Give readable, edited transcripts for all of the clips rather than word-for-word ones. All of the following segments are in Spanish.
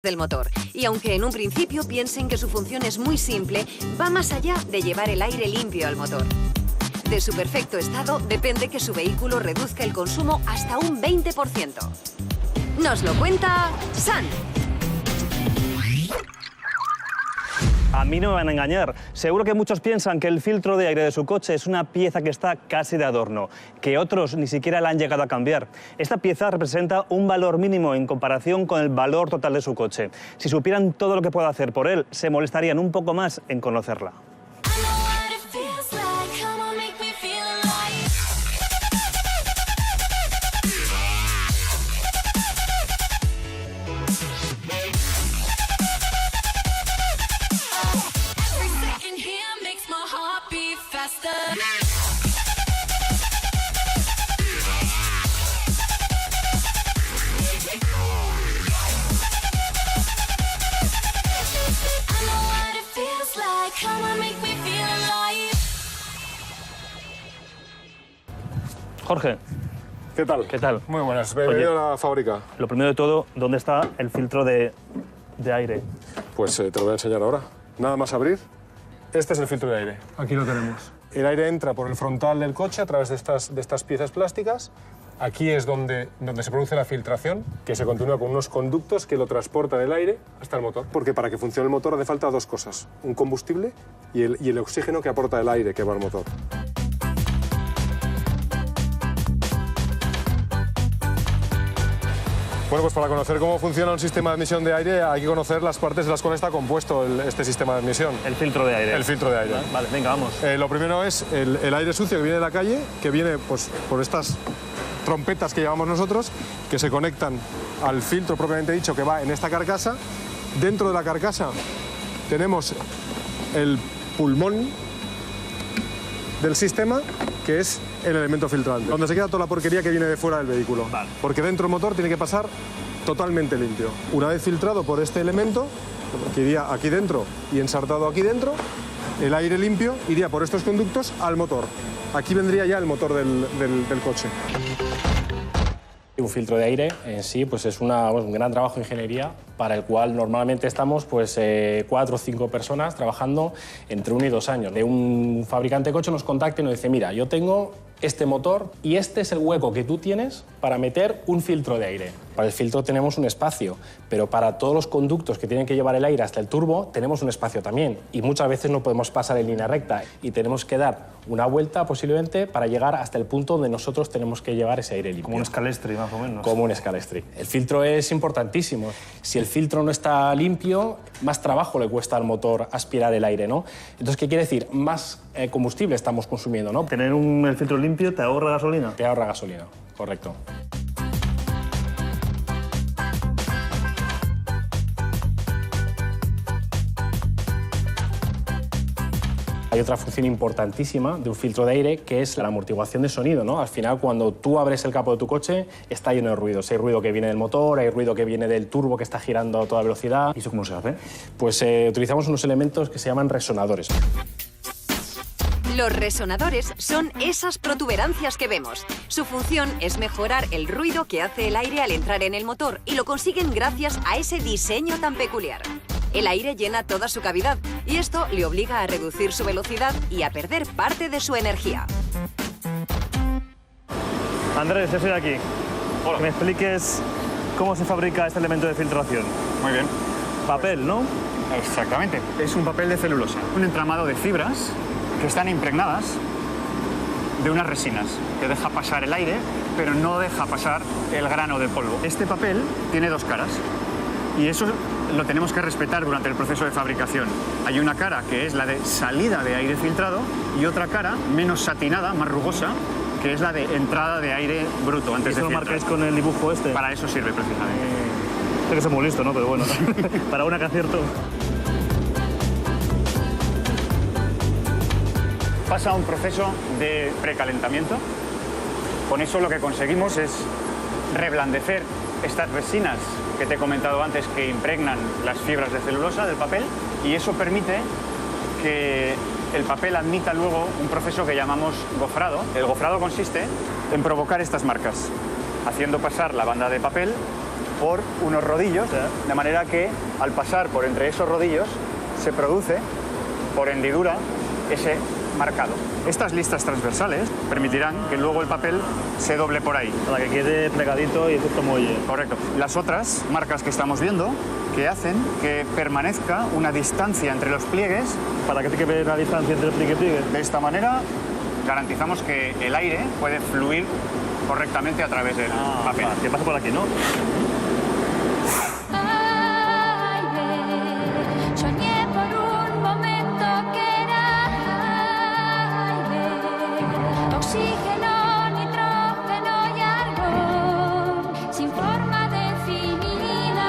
del motor. Y aunque en un principio piensen que su función es muy simple, va más allá de llevar el aire limpio al motor. De su perfecto estado depende que su vehículo reduzca el consumo hasta un 20%. Nos lo cuenta San. A mí no me van a engañar. Seguro que muchos piensan que el filtro de aire de su coche es una pieza que está casi de adorno, que otros ni siquiera la han llegado a cambiar. Esta pieza representa un valor mínimo en comparación con el valor total de su coche. Si supieran todo lo que puede hacer por él, se molestarían un poco más en conocerla. Jorge. ¿Qué tal? ¿Qué tal? Muy buenas. Bienvenido a la fábrica. Lo primero de todo, ¿dónde está el filtro de aire? Pues te lo voy a enseñar ahora. Nada más abrir. Este es el filtro de aire. Aquí lo tenemos. El aire entra por el frontal del coche a través de estas piezas plásticas. Aquí es donde se produce la filtración, que se continúa con unos conductos que lo transportan el aire hasta el motor. Porque para que funcione el motor hace falta dos cosas. Un combustible y el oxígeno que aporta el aire que va al motor. Bueno, pues para conocer cómo funciona un sistema de admisión de aire hay que conocer las partes de las cuales está compuesto este sistema de admisión. El filtro de aire. El filtro de aire. Vale, venga, vamos. Lo primero es el aire sucio que viene de la calle, que viene pues, por estas trompetas que llamamos nosotros, que se conectan al filtro propiamente dicho que va en esta carcasa. Dentro de la carcasa tenemos el pulmón del sistema, que es el elemento filtrante, donde se queda toda la porquería que viene de fuera del vehículo. Vale. Porque dentro del motor tiene que pasar totalmente limpio. Una vez filtrado por este elemento, que iría aquí dentro y ensartado aquí dentro, el aire limpio iría por estos conductos al motor. Aquí vendría ya el motor del coche. Un filtro de aire en sí pues es un gran trabajo de ingeniería para el cual normalmente estamos 4 o 5 personas trabajando entre 1 y 2 años. De un fabricante de coche nos contacta y nos dice, mira, yo tengo este motor y este es el hueco que tú tienes para meter un filtro de aire. Para el filtro tenemos un espacio, pero para todos los conductos que tienen que llevar el aire hasta el turbo tenemos un espacio también y muchas veces no podemos pasar en línea recta y tenemos que dar una vuelta posiblemente para llegar hasta el punto donde nosotros tenemos que llevar ese aire limpio. Como un escalestri, más o menos. Como un escalestri. El filtro es importantísimo. Si el filtro no está limpio, más trabajo le cuesta al motor aspirar el aire, ¿no? Entonces, ¿qué quiere decir? Más combustible estamos consumiendo, ¿no? Tener el filtro limpio te ahorra gasolina. Te ahorra gasolina, correcto. Hay otra función importantísima de un filtro de aire que es la amortiguación de sonido, ¿no? Al final, cuando tú abres el capó de tu coche, está lleno de ruidos. Hay ruido que viene del motor, hay ruido que viene del turbo que está girando a toda velocidad. ¿Y eso cómo se hace? Pues utilizamos unos elementos que se llaman resonadores. Los resonadores son esas protuberancias que vemos. Su función es mejorar el ruido que hace el aire al entrar en el motor y lo consiguen gracias a ese diseño tan peculiar. El aire llena toda su cavidad y esto le obliga a reducir su velocidad y a perder parte de su energía. Andrés, yo soy aquí. Hola. Que me expliques cómo se fabrica este elemento de filtración. Muy bien. Papel, ¿no? Exactamente. Es un papel de celulosa, un entramado de fibras que están impregnadas de unas resinas que deja pasar el aire, pero no deja pasar el grano de polvo. Este papel tiene 2 caras y eso lo tenemos que respetar durante el proceso de fabricación. Hay una cara que es la de salida de aire filtrado y otra cara menos satinada, más rugosa, que es la de entrada de aire bruto antes de filtrar. ¿Y eso lo marcáis con el dibujo este? Para eso sirve precisamente. Sé que soy muy listo, ¿no? Pero bueno, para una que acierto. Pasa un proceso de precalentamiento. Con eso lo que conseguimos es reblandecer estas resinas que te he comentado antes que impregnan las fibras de celulosa del papel y eso permite que el papel admita luego un proceso que llamamos gofrado. El gofrado consiste en provocar estas marcas, haciendo pasar la banda de papel por unos rodillos, de manera que al pasar por entre esos rodillos se produce, por hendidura, ese marcado. Estas listas transversales permitirán que luego el papel se doble por ahí. Para que quede plegadito y justo muelle. Correcto. Las otras marcas que estamos viendo que hacen que permanezca una distancia entre los pliegues. ¿Para que te quede la distancia entre el pliegue y pliegue? De esta manera garantizamos que el aire puede fluir correctamente a través del papel. Que pasa por aquí, ¿no? Soñé por un momento que era aire, oxígeno, nitrógeno y argón, sin forma definida.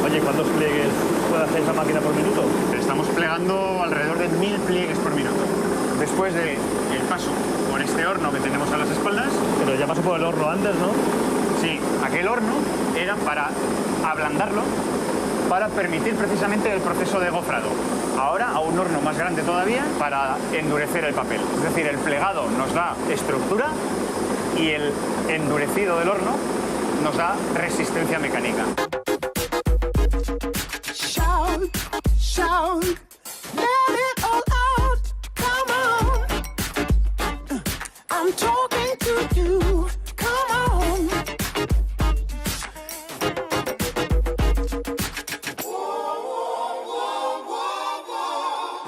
Oye, ¿cuántos pliegues puede hacer esa máquina por minuto? Estamos plegando alrededor de 1000 pliegues por minuto. Después del paso por este horno que tenemos a las espaldas. Pero ya pasó por el horno antes, ¿no? Sí, aquel horno era para ablandarlo, para permitir precisamente el proceso de gofrado. Ahora a un horno más grande todavía para endurecer el papel. Es decir, el plegado nos da estructura y el endurecido del horno nos da resistencia mecánica. Shout, let it all out, come on. I'm talking to you, come on.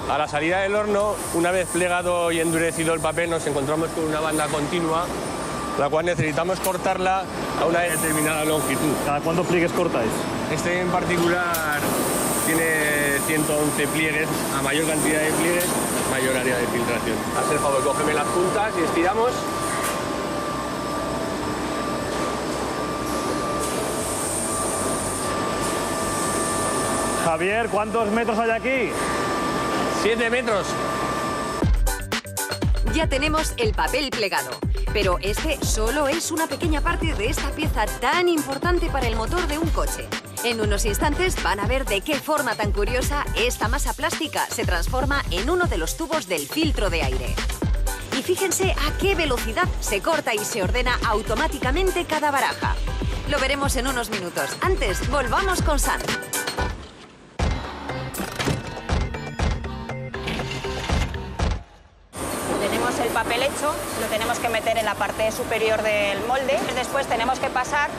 A la salida del horno, una vez plegado y endurecido el papel, nos encontramos con una banda continua, la cual necesitamos cortarla a una determinada longitud. ¿Cada cuántos pliegues cortáis? Este en particular tiene 111 pliegues. A mayor cantidad de pliegues, mayor área de filtración. Haz el favor, cógeme las puntas y estiramos. Javier, ¿cuántos metros hay aquí? 7 metros. Ya tenemos el papel plegado, pero este solo es una pequeña parte de esta pieza tan importante para el motor de un coche. En unos instantes van a ver de qué forma tan curiosa esta masa plástica se transforma en uno de los tubos del filtro de aire. Y fíjense a qué velocidad se corta y se ordena automáticamente cada baraja. Lo veremos en unos minutos. Antes, volvamos con Sam. Tenemos el papel hecho, lo tenemos que meter en la parte superior del molde. Después tenemos que pasar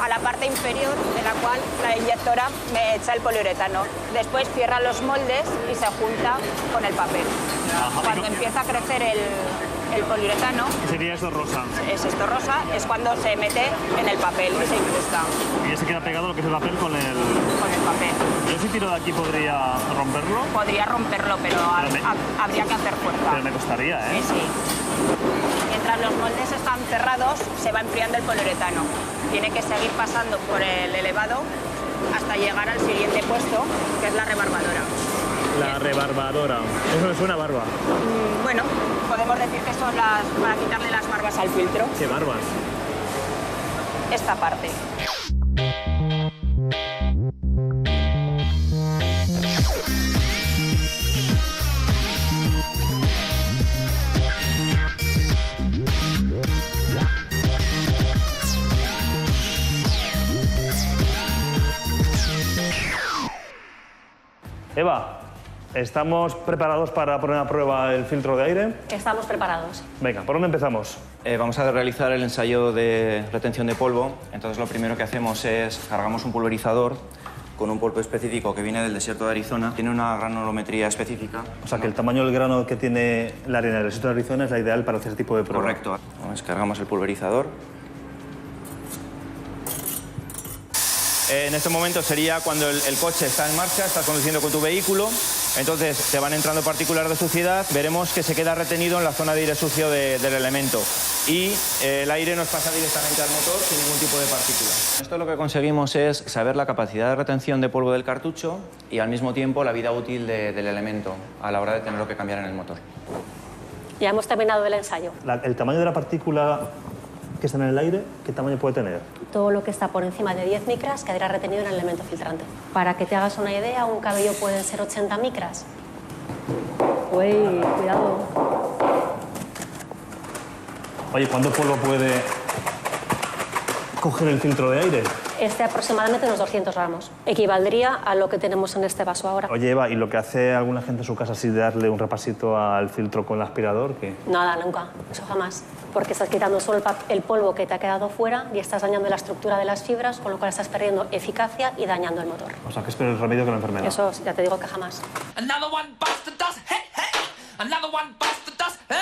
a la parte inferior, de la cual la inyectora me echa el poliuretano. Después cierra los moldes y se junta con el papel. Cuando empieza a crecer el poliuretano, ¿Qué sería esto rosa? es esto rosa, es cuando se mete en el papel y se incrusta Y ya se queda pegado lo que es el papel con el... con el papel. Yo si tiro de aquí podría romperlo, Podría romperlo, pero habría que hacer fuerza. pero me costaría, ¿eh? Sí, sí. Mientras los moldes están cerrados, se va enfriando el poliuretano. Tiene que seguir pasando por el elevado hasta llegar al siguiente puesto, que es la rebarbadora. La rebarbadora. Eso me suena a barba. Bueno, podemos decir que son para quitarle las barbas al filtro. ¡Qué barbas! Esta parte. Eva, ¿estamos preparados para poner a prueba el filtro de aire? Estamos preparados. Venga, ¿por dónde empezamos? Vamos a realizar el ensayo de retención de polvo. Entonces lo primero que hacemos es cargamos un pulverizador con un polvo específico que viene del desierto de Arizona. Tiene una granulometría específica. O sea, que el tamaño del grano que tiene la arena del desierto de Arizona es la ideal para hacer este tipo de prueba. Correcto. Descargamos el pulverizador. En este momento sería cuando el coche está en marcha, estás conduciendo con tu vehículo, entonces te van entrando partículas de suciedad, veremos que se queda retenido en la zona de aire sucio del elemento y el aire nos pasa directamente al motor sin ningún tipo de partículas. Esto lo que conseguimos es saber la capacidad de retención de polvo del cartucho y al mismo tiempo la vida útil del elemento a la hora de tenerlo que cambiar en el motor. Ya hemos terminado el ensayo. ¿El tamaño de la partícula que está en el aire, qué tamaño puede tener? Todo lo que está por encima de 10 micras quedará retenido en el elemento filtrante. Para que te hagas una idea, un cabello pueden ser 80 micras. güey, cuidado. Oye, ¿cuánto polvo puede coger el filtro de aire? Aproximadamente unos 200 gramos. Equivaldría a lo que tenemos en este vaso ahora. Oye, Eva, ¿y lo que hace alguna gente en su casa así de darle un repasito al filtro con el aspirador? ¿Qué? Nada, nunca. Eso jamás. Porque estás quitando solo el polvo que te ha quedado fuera y estás dañando la estructura de las fibras, con lo cual estás perdiendo eficacia y dañando el motor. O sea, que es peor el remedio que la enfermedad. Eso ya te digo que jamás. Another one bites the dust, hey, hey. Another one bites the dust, hey.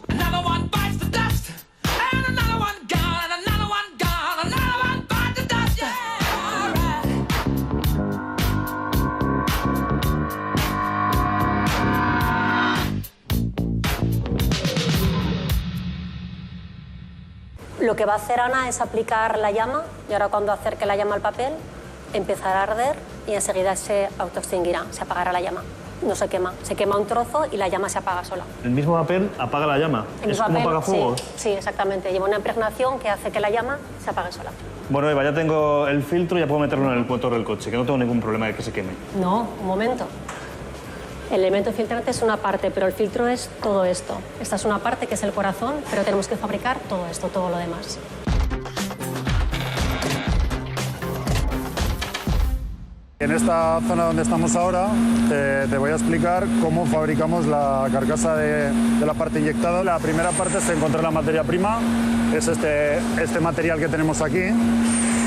Another one bites the dust, and another one gone, and another one gone, another one bites the dust, yeah. Lo que va a hacer Ana es aplicar la llama y ahora cuando acerque la llama al papel empezará a arder y enseguida se autoextinguirá, se apagará la llama. No se quema un trozo y la llama se apaga sola. ¿El mismo papel apaga la llama? ¿Es como apagafuegos? Sí, exactamente. Lleva una impregnación que hace que la llama se apague sola. Bueno, Eva, ya tengo el filtro y ya puedo meterlo en el motor del coche, que no tengo ningún problema de que se queme. No, un momento. El elemento filtrante es una parte, pero el filtro es todo esto. Esta es una parte que es el corazón, pero tenemos que fabricar todo esto, todo lo demás. En esta zona donde estamos ahora te voy a explicar cómo fabricamos la carcasa de la parte inyectada. La primera parte es encontrar la materia prima, es este material que tenemos aquí.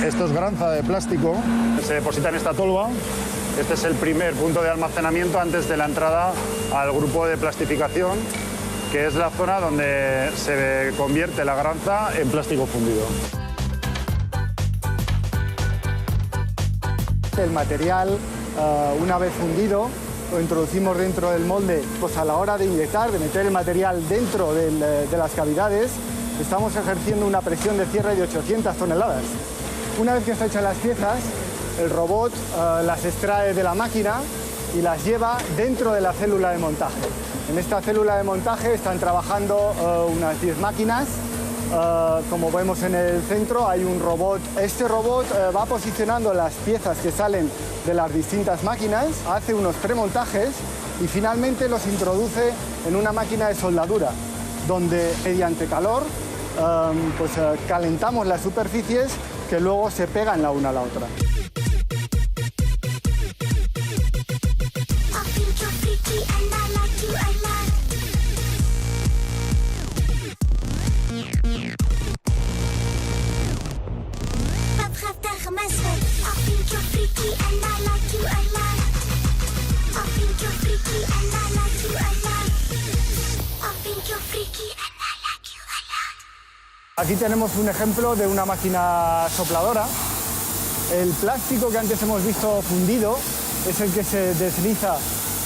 Esto es granza de plástico, se deposita en esta tolva. Este es el primer punto de almacenamiento antes de la entrada al grupo de plastificación, que es la zona donde se convierte la granza en plástico fundido. El material, una vez fundido, lo introducimos dentro del molde. Pues a la hora de inyectar, de meter el material dentro de las cavidades, estamos ejerciendo una presión de cierre de 800 toneladas. Una vez que están hechas las piezas, el robot las extrae de la máquina y las lleva dentro de la célula de montaje. En esta célula de montaje están trabajando unas 10 máquinas. Como vemos en el centro hay un robot. Este robot va posicionando las piezas que salen de las distintas máquinas, hace unos premontajes y finalmente los introduce en una máquina de soldadura, donde mediante calor calentamos las superficies que luego se pegan la una a la otra. Aquí tenemos un ejemplo de una máquina sopladora. El plástico que antes hemos visto fundido es el que se desliza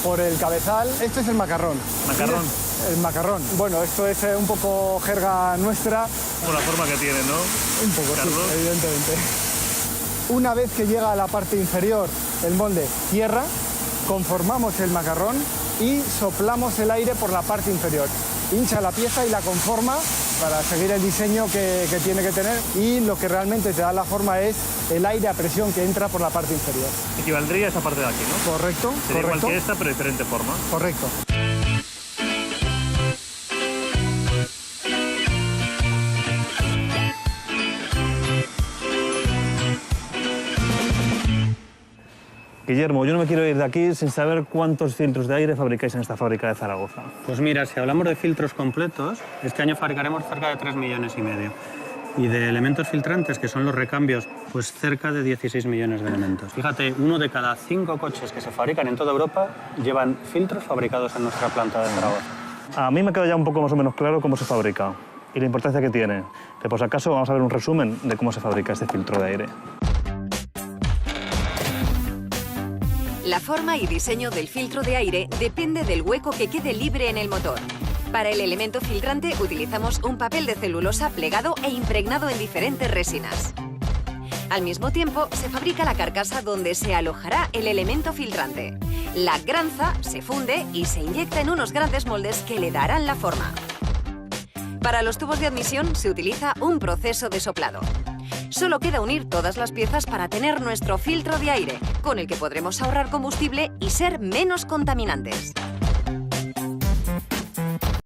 por el cabezal. Esto es el macarrón. ¿Macarrón? El macarrón. Bueno, esto es un poco jerga nuestra. Por la forma que tiene, ¿no? Un poco, sí, evidentemente. Una vez que llega a la parte inferior, el molde cierra, conformamos el macarrón y soplamos el aire por la parte inferior. Hincha la pieza y la conforma para seguir el diseño que tiene que tener, y lo que realmente te da la forma es el aire a presión que entra por la parte inferior. Equivaldría a esta parte de aquí, ¿no? Correcto. Sería correcto. igual que esta, pero de diferente forma. Correcto. Guillermo, yo no me quiero ir de aquí sin saber cuántos filtros de aire fabricáis en esta fábrica de Zaragoza. Pues mira, si hablamos de filtros completos, este año fabricaremos cerca de 3,5 millones. Y de elementos filtrantes, que son los recambios, pues cerca de 16 millones de elementos. Fíjate, 1 de cada 5 coches que se fabrican en toda Europa llevan filtros fabricados en nuestra planta de Zaragoza. A mí me queda ya un poco más o menos claro cómo se fabrica y la importancia que tiene. Pero por si acaso vamos a ver un resumen de cómo se fabrica este filtro de aire. La forma y diseño del filtro de aire depende del hueco que quede libre en el motor. Para el elemento filtrante utilizamos un papel de celulosa plegado e impregnado en diferentes resinas. Al mismo tiempo, se fabrica la carcasa donde se alojará el elemento filtrante. La granza se funde y se inyecta en unos grandes moldes que le darán la forma. Para los tubos de admisión se utiliza un proceso de soplado. Solo queda unir todas las piezas para tener nuestro filtro de aire, con el que podremos ahorrar combustible y ser menos contaminantes.